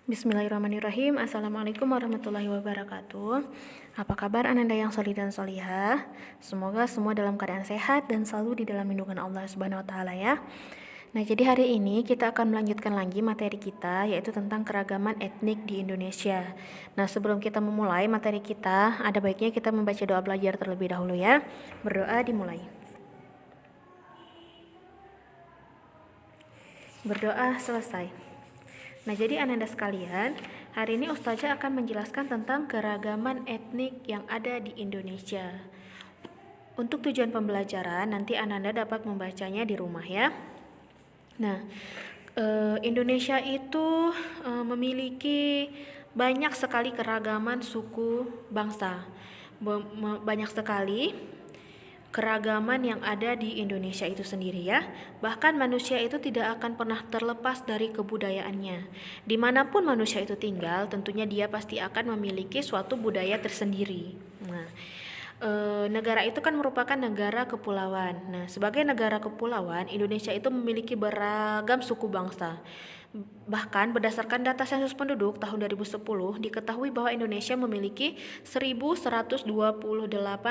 Bismillahirrahmanirrahim. Assalamualaikum warahmatullahi wabarakatuh. Apa kabar Ananda yang solih dan solihah? Semoga semua dalam keadaan sehat dan selalu di dalam lindungan Allah Subhanahu wa taala ya. Nah, jadi hari ini kita akan melanjutkan lagi materi kita, yaitu tentang keragaman etnik di Indonesia. Nah, sebelum kita memulai materi kita, ada baiknya kita membaca doa belajar terlebih dahulu ya. Berdoa dimulai. Berdoa selesai. Nah, jadi Ananda sekalian, hari ini Ustazah akan menjelaskan tentang keragaman etnik yang ada di Indonesia. Untuk tujuan pembelajaran, nanti Ananda dapat membacanya di rumah ya. Nah, Indonesia itu memiliki banyak sekali keragaman suku bangsa. Banyak sekali keragaman yang ada di Indonesia itu sendiri ya. Bahkan manusia itu tidak akan pernah terlepas dari kebudayaannya. Dimanapun manusia itu tinggal, tentunya dia pasti akan memiliki suatu budaya tersendiri. Nah, negara itu kan merupakan negara kepulauan. Nah, sebagai negara kepulauan, Indonesia itu memiliki beragam suku bangsa. Bahkan berdasarkan data sensus penduduk tahun 2010 diketahui bahwa Indonesia memiliki 1128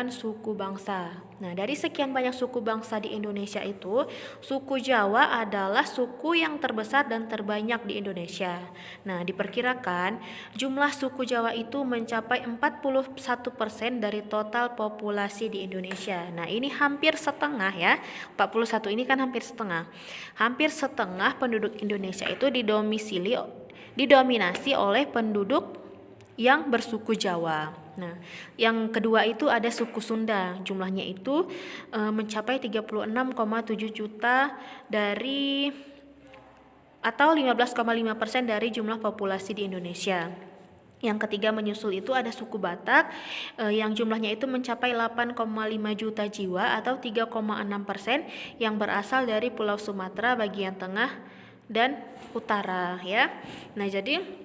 suku bangsa. Nah, dari sekian banyak suku bangsa di Indonesia itu, suku Jawa adalah suku yang terbesar dan terbanyak di Indonesia. Nah, diperkirakan jumlah suku Jawa itu mencapai 41% dari total populasi di Indonesia. Nah, ini hampir setengah ya. 41 ini kan hampir setengah. Hampir setengah penduduk Indonesia itu didominasi oleh penduduk yang bersuku Jawa. Nah, yang kedua itu ada suku Sunda. Jumlahnya itu mencapai 36,7 juta dari atau 15,5% dari jumlah populasi di Indonesia. Yang ketiga menyusul itu ada suku Batak yang jumlahnya itu mencapai 8,5 juta jiwa atau 3,6% yang berasal dari Pulau Sumatera bagian tengah dan utara ya. Nah, jadi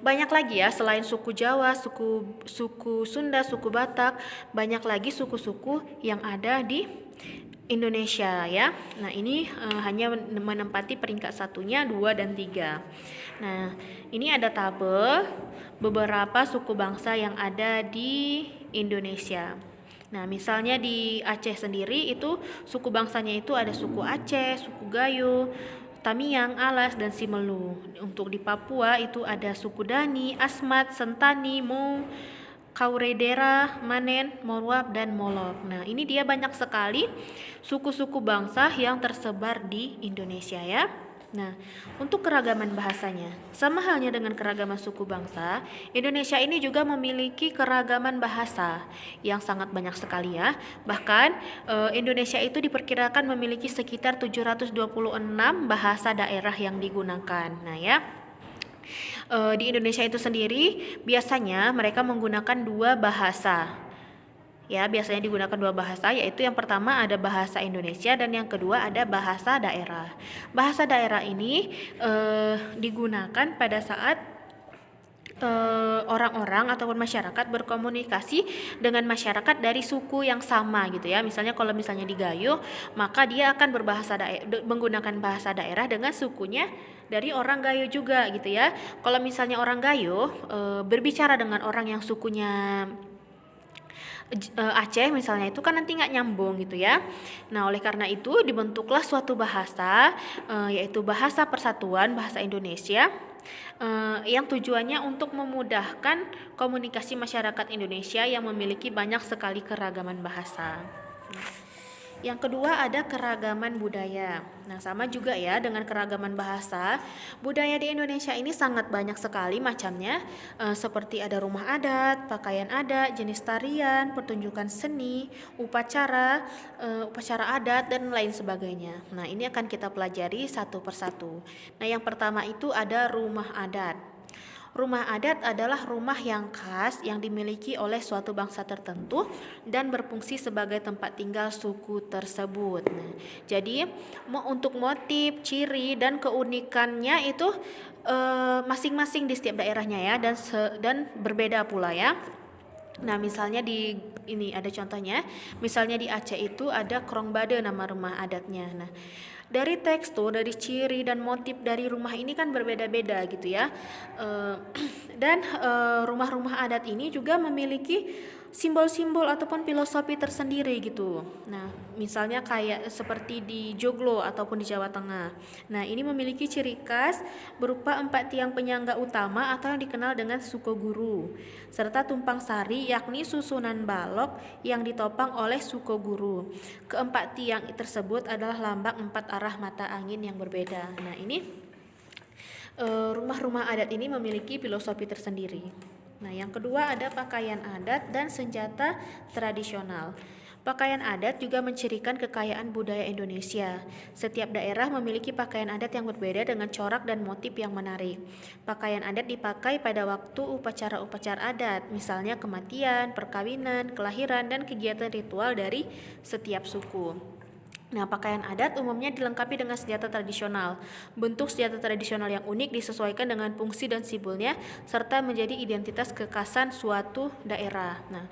banyak lagi ya selain suku Jawa, suku Sunda, suku Batak, banyak lagi suku-suku yang ada di Indonesia ya. Nah, ini hanya menempati peringkat satunya, 2 dan 3. Nah, ini ada tabel beberapa suku bangsa yang ada di Indonesia. Nah, misalnya di Aceh sendiri itu suku bangsanya itu ada suku Aceh, suku Gayo, Tamiang, Alas, dan Simelu. Untuk di Papua itu ada suku Dani, Asmat, Sentani, Mau, Kauredera, Manen, Morwab, dan Molok. Nah, ini dia banyak sekali suku-suku bangsa yang tersebar di Indonesia ya. Nah, untuk keragaman bahasanya, sama halnya dengan keragaman suku bangsa, Indonesia ini juga memiliki keragaman bahasa yang sangat banyak sekali ya. Bahkan Indonesia itu diperkirakan memiliki sekitar 726 bahasa daerah yang digunakan. Nah ya, di Indonesia itu sendiri biasanya mereka menggunakan 2 bahasa. Ya, biasanya digunakan 2 bahasa, yaitu yang pertama ada bahasa Indonesia dan yang kedua ada bahasa daerah. Bahasa daerah ini digunakan pada saat orang-orang ataupun masyarakat berkomunikasi dengan masyarakat dari suku yang sama gitu ya. Misalnya kalau misalnya di Gayo, maka dia akan menggunakan bahasa daerah dengan sukunya dari orang Gayo juga gitu ya. Kalau misalnya orang Gayo berbicara dengan orang yang sukunya Aceh misalnya, itu kan nanti nggak nyambung gitu ya. Nah, oleh karena itu dibentuklah suatu bahasa yaitu bahasa persatuan bahasa Indonesia yang tujuannya untuk memudahkan komunikasi masyarakat Indonesia yang memiliki banyak sekali keragaman bahasa. Yang kedua ada keragaman budaya. Nah, sama juga ya dengan keragaman bahasa, budaya di Indonesia ini sangat banyak sekali macamnya, seperti ada rumah adat, pakaian adat, jenis tarian, pertunjukan seni, upacara adat, dan lain sebagainya. Nah, ini akan kita pelajari satu persatu. Nah, yang pertama itu ada rumah adat. Rumah adat adalah rumah yang khas yang dimiliki oleh suatu bangsa tertentu dan berfungsi sebagai tempat tinggal suku tersebut. Nah, jadi untuk motif, ciri, dan keunikannya itu masing-masing di setiap daerahnya ya, dan berbeda pula ya. Nah, misalnya ini ada contohnya. Misalnya di Aceh itu ada Krong Bade nama rumah adatnya. Nah, Dari tekstur, dari ciri dan motif dari rumah ini kan berbeda-beda gitu ya. Dan rumah-rumah adat ini juga memiliki simbol-simbol ataupun filosofi tersendiri gitu. Nah, misalnya kayak seperti di Joglo ataupun di Jawa Tengah. Nah, ini memiliki ciri khas berupa 4 tiang penyangga utama atau yang dikenal dengan sukoguru, serta tumpang sari yakni susunan balok yang ditopang oleh sukoguru. Keempat tiang tersebut adalah lambang 4 arah mata angin yang berbeda. Nah, ini rumah-rumah adat ini memiliki filosofi tersendiri. Nah, yang kedua ada pakaian adat dan senjata tradisional. Pakaian adat juga mencirikan kekayaan budaya Indonesia. Setiap daerah memiliki pakaian adat yang berbeda dengan corak dan motif yang menarik. Pakaian adat dipakai pada waktu upacara-upacara adat, misalnya kematian, perkawinan, kelahiran, dan kegiatan ritual dari setiap suku. Nah, pakaian adat umumnya dilengkapi dengan senjata tradisional. Bentuk senjata tradisional yang unik disesuaikan dengan fungsi dan simbolnya, serta menjadi identitas kekhasan suatu daerah. Nah,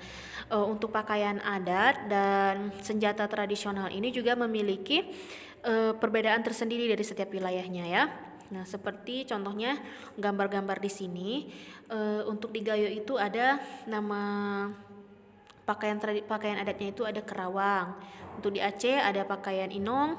untuk pakaian adat dan senjata tradisional ini juga memiliki perbedaan tersendiri dari setiap wilayahnya ya. Nah, seperti contohnya gambar-gambar di sini. Untuk di Gayo itu ada nama pakaian adatnya itu ada kerawang. Untuk di Aceh ada pakaian inong.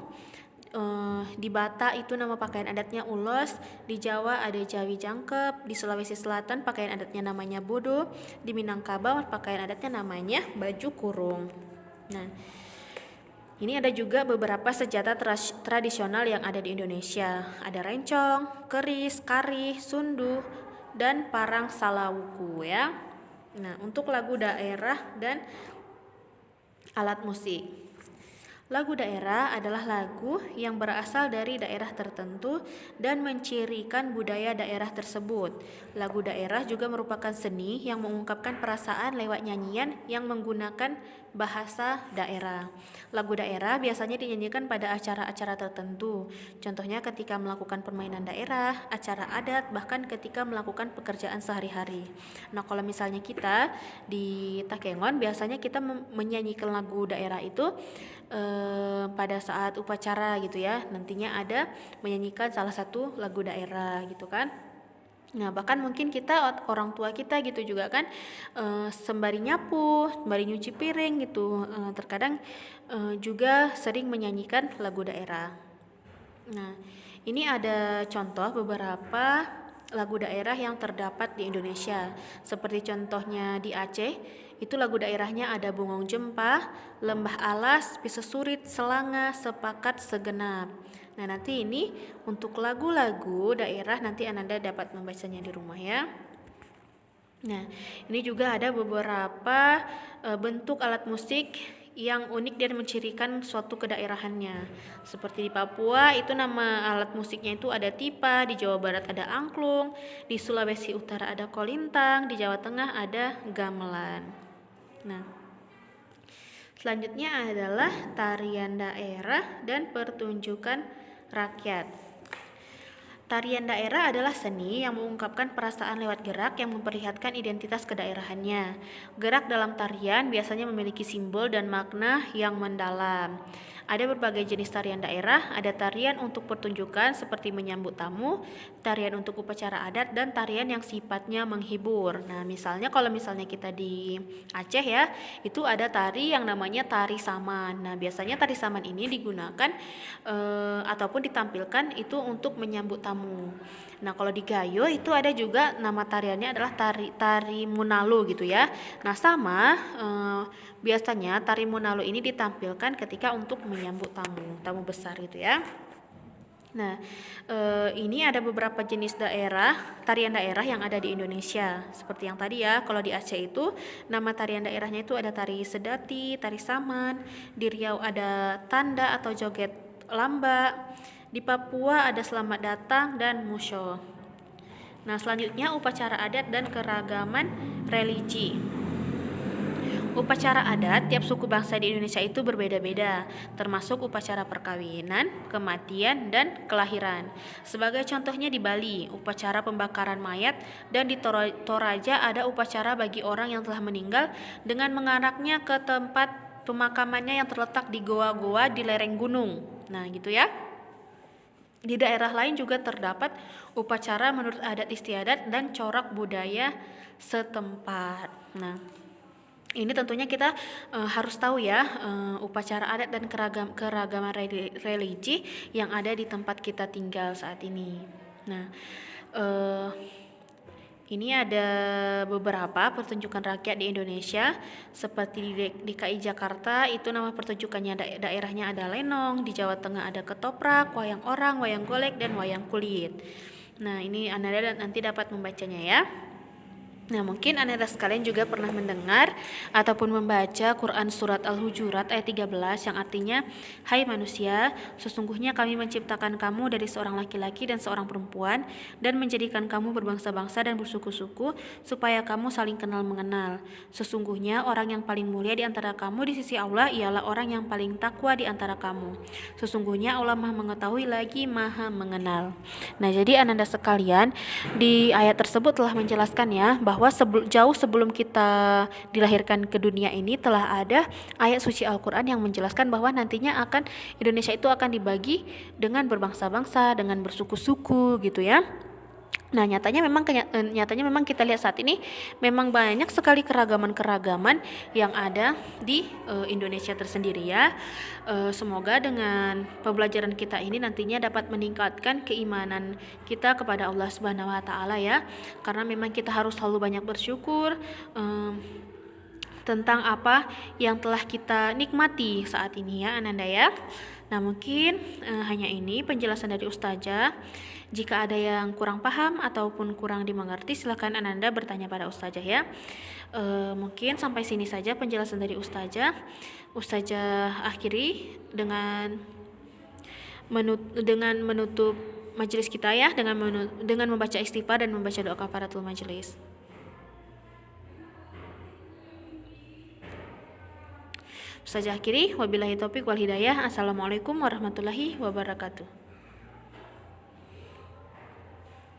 Di Batak itu nama pakaian adatnya ulos. Di Jawa ada jawi jangkep. Di Sulawesi Selatan pakaian adatnya namanya bodo. Di Minangkabau pakaian adatnya namanya baju kurung. Nah, ini ada juga beberapa senjata tradisional yang ada di Indonesia. Ada rencong, keris, karih, sundu, dan parang salawuku ya. Nah, untuk lagu daerah dan alat musik. Lagu daerah adalah lagu yang berasal dari daerah tertentu dan mencirikan budaya daerah tersebut. Lagu daerah juga merupakan seni yang mengungkapkan perasaan lewat nyanyian yang menggunakan bahasa daerah. Lagu daerah biasanya dinyanyikan pada acara-acara tertentu. Contohnya ketika melakukan permainan daerah, acara adat, bahkan ketika melakukan pekerjaan sehari-hari. Nah, kalau misalnya kita di Takengon biasanya kita menyanyikan lagu daerah itu pada saat upacara gitu ya. Nantinya ada menyanyikan salah satu lagu daerah gitu kan. Nah, bahkan mungkin kita orang tua kita gitu juga kan sembari nyapu, sembari nyuci piring gitu, terkadang juga sering menyanyikan lagu daerah. Nah, ini ada contoh beberapa lagu daerah yang terdapat di Indonesia. Seperti contohnya di Aceh, itu lagu daerahnya ada Bungong Jempah, Lembah Alas, Pisesurit, Selanga, Sepakat, Segenap. Nah, nanti ini untuk lagu-lagu daerah nanti Ananda dapat membacanya di rumah ya. Nah, ini juga ada beberapa bentuk alat musik yang unik dan mencirikan suatu kedaerahannya. Seperti di Papua itu nama alat musiknya itu ada tipa, di Jawa Barat ada angklung, di Sulawesi Utara ada kolintang, di Jawa Tengah ada gamelan. Nah, selanjutnya adalah tarian daerah dan pertunjukan rakyat. Tarian daerah adalah seni yang mengungkapkan perasaan lewat gerak yang memperlihatkan identitas kedaerahannya. Gerak dalam tarian biasanya memiliki simbol dan makna yang mendalam. Ada berbagai jenis tarian daerah, ada tarian untuk pertunjukan seperti menyambut tamu, tarian untuk upacara adat, dan tarian yang sifatnya menghibur. Nah, misalnya kalau misalnya kita di Aceh ya, itu ada tari yang namanya tari saman. Nah, biasanya tari saman ini digunakan ataupun ditampilkan itu untuk menyambut tamu. Nah, kalau di Gayo itu ada juga nama tariannya adalah tari Munalu gitu ya. Nah, sama biasanya tari Munalu ini ditampilkan ketika untuk menyambut tamu besar gitu ya. Nah, ini ada beberapa jenis tarian daerah yang ada di Indonesia. Seperti yang tadi ya, kalau di Aceh itu nama tarian daerahnya itu ada tari sedati, tari saman. Di Riau ada tanda atau joget lamba. Di Papua ada selamat datang dan musyo. Nah, selanjutnya upacara adat dan keragaman religi. Upacara adat tiap suku bangsa di Indonesia itu berbeda-beda, termasuk upacara perkawinan, kematian, dan kelahiran. Sebagai contohnya di Bali, upacara pembakaran mayat, dan di Toraja ada upacara bagi orang yang telah meninggal dengan menganaknya ke tempat pemakamannya yang terletak di goa-goa di lereng gunung. Nah, gitu ya. Di daerah lain juga terdapat upacara menurut adat istiadat dan corak budaya setempat. Nah, ini tentunya kita harus tahu ya upacara adat dan keragaman religi yang ada di tempat kita tinggal saat ini. Nah, ini ada beberapa pertunjukan rakyat di Indonesia, seperti di DKI Jakarta itu nama pertunjukannya daerahnya ada lenong, di Jawa Tengah ada ketoprak, wayang orang, wayang golek, dan wayang kulit. Nah, ini Anda nanti dapat membacanya ya. Nah, mungkin Anda sekalian juga pernah mendengar ataupun membaca Quran Surat Al-Hujurat ayat 13 yang artinya, "Hai manusia, sesungguhnya kami menciptakan kamu dari seorang laki-laki dan seorang perempuan dan menjadikan kamu berbangsa-bangsa dan bersuku-suku supaya kamu saling kenal mengenal. Sesungguhnya orang yang paling mulia di antara kamu di sisi Allah ialah orang yang paling takwa di antara kamu. Sesungguhnya Allah Maha mengetahui lagi Maha mengenal." Nah, jadi Ananda sekalian, di ayat tersebut telah menjelaskan ya bahwa jauh sebelum kita dilahirkan ke dunia ini telah ada ayat suci Al-Quran yang menjelaskan bahwa nantinya Indonesia itu akan dibagi dengan berbangsa-bangsa, dengan bersuku-suku gitu ya. Nah, nyatanya memang kita lihat saat ini memang banyak sekali keragaman yang ada di Indonesia tersendiri ya. Semoga dengan pembelajaran kita ini nantinya dapat meningkatkan keimanan kita kepada Allah Subhanahu wa taala ya. Karena memang kita harus selalu banyak bersyukur tentang apa yang telah kita nikmati saat ini ya Ananda ya. Nah, mungkin hanya ini penjelasan dari Ustazah. Jika ada yang kurang paham ataupun kurang dimengerti, silakan Ananda bertanya pada Ustazah ya. Mungkin sampai sini saja penjelasan dari Ustazah. Ustazah akhiri dengan menutup majelis kita ya, dengan membaca istighfar dan membaca doa kafaratul majelis. Ustazah akhiri, wabillahi taufiq wal hidayah. Assalamualaikum warahmatullahi wabarakatuh.